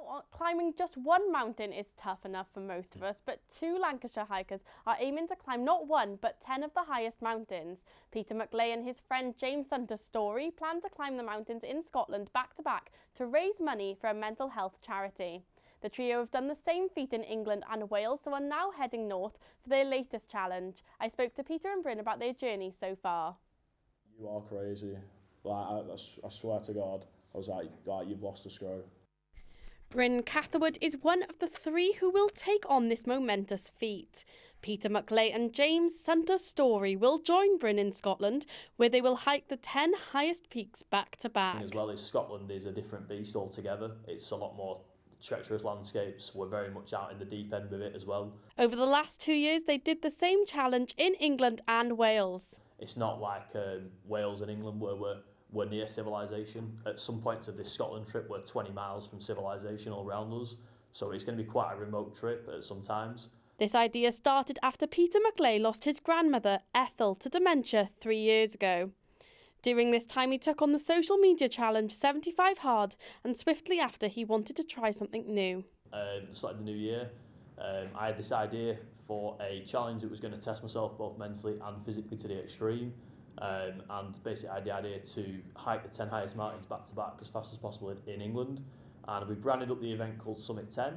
Now, climbing just one mountain is tough enough for most of us, but two Lancashire hikers are aiming to climb not one, but 10 of the highest mountains. Peter McLay and his friend James Story plan to climb the mountains in Scotland back-to-back to raise money for a mental health charity. The trio have done the same feat in England and Wales, so are now heading north for their latest challenge. I spoke to Peter and Bryn about their journey so far. You are crazy. Like, I swear to God, I was like you've lost a screw. Bryn Catherwood is one of the three who will take on this momentous feat. Peter McLay and James Story will join Bryn in Scotland, where they will hike the 10 highest peaks back to back. As well as Scotland is a different beast altogether. It's a lot more treacherous landscapes. We're very much out in the deep end with it as well. Over the last 2 years, they did the same challenge in England and Wales. It's not like Wales and England where we're near civilization. At some points of this Scotland trip, we're 20 miles from civilization all around us. So it's going to be quite a remote trip at some times. This idea started after Peter McLay lost his grandmother, Ethel, to dementia 3 years ago. During this time, he took on the social media challenge 75 Hard, and swiftly after, he wanted to try something new. Started the new year. I had this idea for a challenge that was going to test myself both mentally and physically to the extreme. And basically I had the idea to hike the 10 highest mountains back to back as fast as possible in England, and we branded up the event called Summit 10,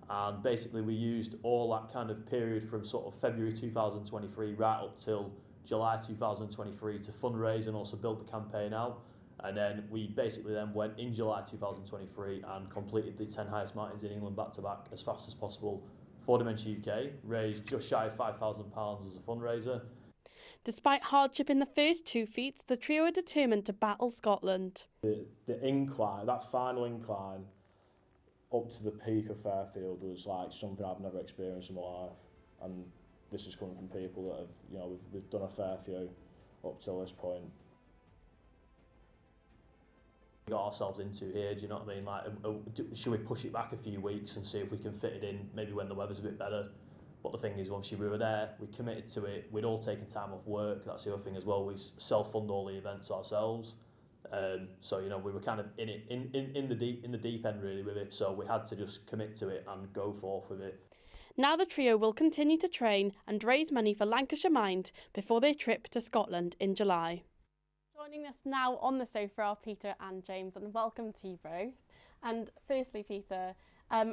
and basically we used all that kind of period from sort of February 2023 right up till July 2023 to fundraise and also build the campaign out. And then we basically then went in July 2023 and completed the 10 highest mountains in England back to back as fast as possible for Dementia UK, raised just shy of £5,000 as a fundraiser. Despite hardship in the first two feats, the trio are determined to battle Scotland. The incline, that final incline up to the peak of Fairfield was like something I've never experienced in my life. And this is coming from people that have, we've done a fair few up till this point. We got ourselves into here, do you know what I mean? Like, should we push it back a few weeks and see if we can fit it in, maybe when the weather's a bit better? But the thing is, obviously we were there, we committed to it, we'd all taken time off work, that's the other thing as well, we self-fund all the events ourselves. So, we were kind of in it, in the deep end really with it, so we had to just commit to it and go forth with it. Now the trio will continue to train and raise money for Lancashire Mind before their trip to Scotland in July. Joining us now on the sofa are Peter and James, and welcome to you both. And firstly, Peter,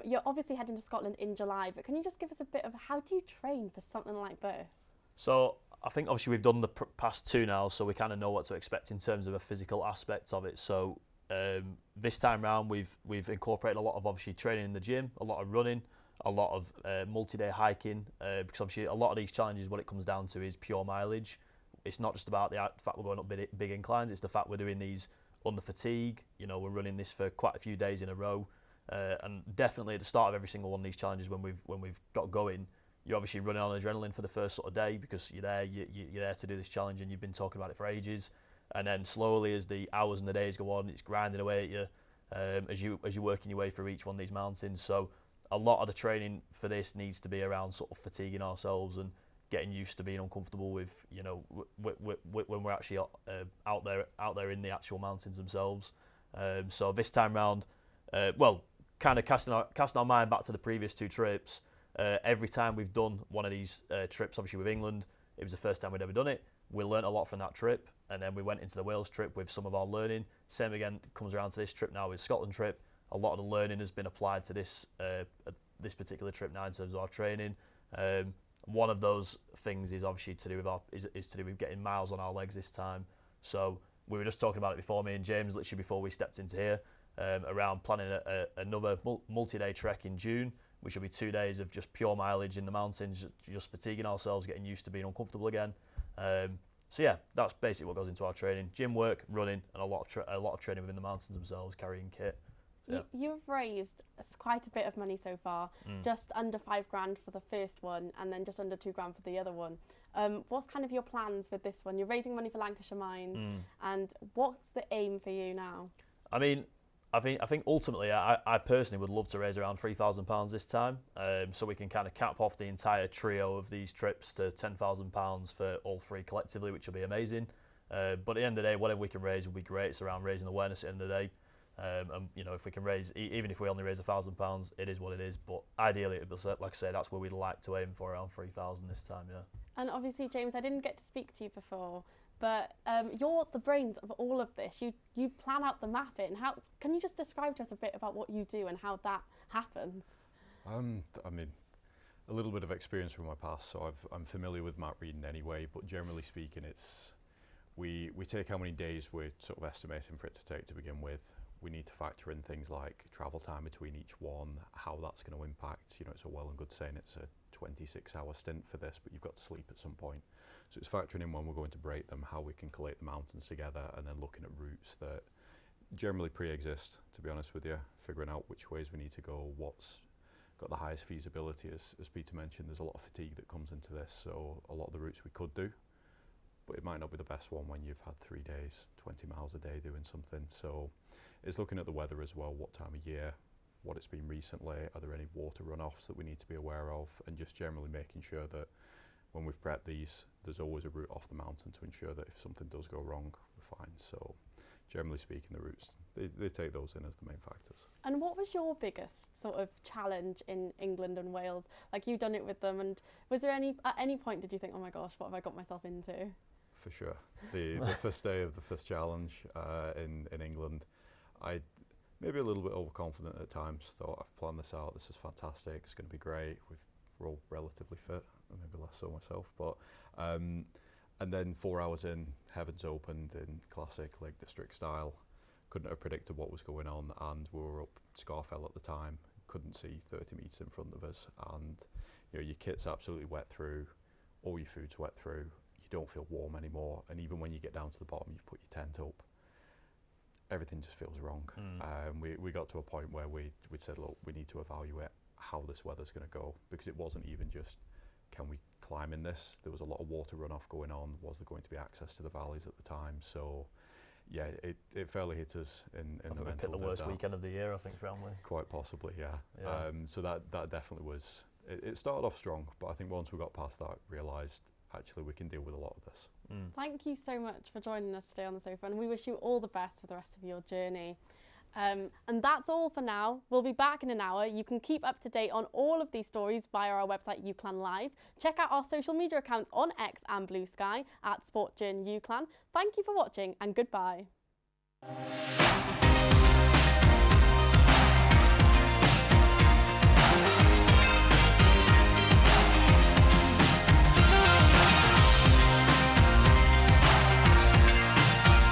you're obviously heading to Scotland in July, but can you just give us a bit of how do you train for something like this? So I think obviously we've done the past two now, so we kind of know what to expect in terms of a physical aspect of it. So this time round we've incorporated a lot of obviously training in the gym, a lot of running, a lot of multi-day hiking, because obviously a lot of these challenges, what it comes down to is pure mileage. It's not just about the fact we're going up big inclines, it's the fact we're doing these under fatigue. We're running this for quite a few days in a row. And definitely at the start of every single one of these challenges, when we've got going, you're obviously running on adrenaline for the first sort of day because you're there to do this challenge and you've been talking about it for ages. And then slowly, as the hours and the days go on, it's grinding away at you as you're working your way through each one of these mountains. So a lot of the training for this needs to be around sort of fatiguing ourselves and getting used to being uncomfortable with when we're actually out there in the actual mountains themselves. So this time round, kind of casting our mind back to the previous two trips, every time we've done one of these trips, obviously with England, it was the first time we'd ever done it. We learnt a lot from that trip, and then we went into the Wales trip with some of our learning. Same again comes around to this trip now with Scotland trip. A lot of the learning has been applied to this particular trip now in terms of our training. One of those things is obviously to do with getting miles on our legs this time. So we were just talking about it before, me and James, literally before we stepped into here, around planning another multi-day trek in June, which will be 2 days of just pure mileage in the mountains, just fatiguing ourselves, getting used to being uncomfortable again. So yeah, that's basically what goes into our training: gym work, running, and a lot of training within the mountains themselves, carrying kit. Yeah. You've raised quite a bit of money so far, just under £5,000 for the first one and then just under £2,000 for the other one. What's kind of your plans with this one? You're raising money for Lancashire Mind, and what's the aim for you now? I mean, I think ultimately I personally would love to raise around £3,000 this time, so we can kind of cap off the entire trio of these trips to £10,000 for all three collectively, which will be amazing. But at the end of the day, whatever we can raise will be great. It's around raising awareness at the end of the day. And you know, if we can raise, even if we only raise £1,000, it is what it is. But ideally, it was, like I say, that's where we'd like to aim for, around 3,000 this time. Yeah. And obviously, James, I didn't get to speak to you before, but you're the brains of all of this. You plan out the mapping. How can you just describe to us a bit about what you do and how that happens? I mean, a little bit of experience from my past, so I'm familiar with map reading anyway. But generally speaking, it's we take how many days we're sort of estimating for it to take to begin with. We need to factor in things like travel time between each one, how that's going to impact. You know, it's all well and good saying it's a 26-hour stint for this, but you've got to sleep at some point. So it's factoring in when we're going to break them, how we can collate the mountains together, and then looking at routes that generally pre-exist, to be honest with you, figuring out which ways we need to go, what's got the highest feasibility. As Peter mentioned, there's a lot of fatigue that comes into this, so a lot of the routes we could do, but it might not be the best one when you've had 3 days, 20 miles a day doing something. So it's looking at the weather as well, what time of year, what it's been recently, are there any water runoffs that we need to be aware of, and just generally making sure that when we've prepped these, there's always a route off the mountain to ensure that if something does go wrong, we're fine. So generally speaking, the routes, they take those in as the main factors. And what was your biggest sort of challenge in England and Wales? Like, you've done it with them, and was there at any point did you think, oh my gosh, what have I got myself into? For sure. The first day of the first challenge in England, I maybe a little bit overconfident at times, thought I've planned this out, this is fantastic, it's going to be great, we're all relatively fit, maybe less so myself, but and then 4 hours in, heavens opened in classic Lake District style, couldn't have predicted what was going on, and we were up Scarfell at the time, couldn't see 30 metres in front of us, and you know, your kit's absolutely wet through, all your food's wet through, you don't feel warm anymore, and even when you get down to the bottom, you've put your tent up, everything just feels wrong. We got to a point where we'd said, look, we need to evaluate how this weather's going to go, because it wasn't even just, can we climb in this? There was a lot of water runoff going on. Was there going to be access to the valleys at the time? So, yeah, it fairly hit us in the mental. We picked the worst weekend of the year, I think, for Hamley. Quite possibly, yeah. So that definitely was, it started off strong, but I think once we got past that, realised actually we can deal with a lot of this. Thank you so much for joining us today on the sofa, and we wish you all the best for the rest of your journey. And that's all for now. We'll be back in an hour. You can keep up to date on all of these stories via our website UCLan Live. Check out our social media accounts on X and Blue Sky @SportJournUCLan. Thank you for watching, and goodbye.